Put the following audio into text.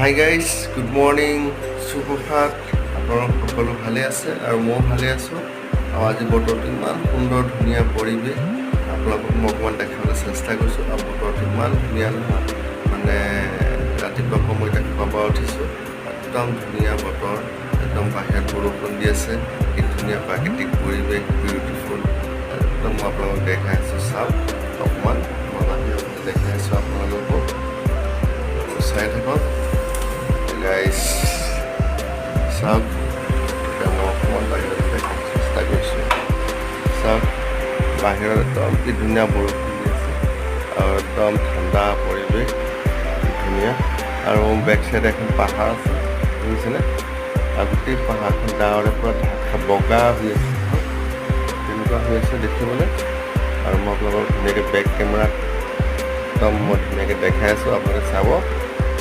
Hi guys, good morning, সুপ্ৰভাত। আপোনালোক সকলো ভালে আছে আৰু ময়ো ভালে আছোঁ। আৰু আজি বতৰটো ইমান সুন্দৰ ধুনীয়া পৰিৱেশ, আপোনালোকক মই অকণমান দেখাবলৈ চেষ্টা কৰিছোঁ। আৰু বতৰটো ইমান ধুনীয়া নহয়, মানে ৰাতিপুৱা সময়ত খোৱা পৰা উঠিছোঁ, একদম ধুনীয়া বতৰ, একদম বাহিৰত বৰষুণ দি আছে, কি ধুনীয়া প্ৰাকৃতিক পৰিৱেশ, বিউটিফুল। একদম মই আপোনালোকক দেখাই আছোঁ, চাওক অকণমান মই বাহিৰত দেখাই আছোঁ আপোনালোকক, চাই থাকক গাইজ। চাওক, এতিয়া মই অকণমান বাহিৰত দেখাব চেষ্টা কৰিছোঁ। চাওক বাহিৰত একদম কি ধুনীয়া বৰষুণ দি আছে আৰু একদম ঠাণ্ডা পৰিৱেশ, কি ধুনীয়া। আৰু বেক চাইডে এখন পাহাৰ আছে, বুজিছেনে? আৰু গোটেই পাহাৰখন ডাৱৰে পূৰা ঢাকা বগা হৈ আছে, তেনেকুৱা হৈ আছে দেখিবলৈ। আৰু মই আপোনালোকক ধুনীয়াকৈ বেক কেমেৰাত একদম মই ধুনীয়াকৈ দেখাই আছোঁ, আপোনালোকে চাব।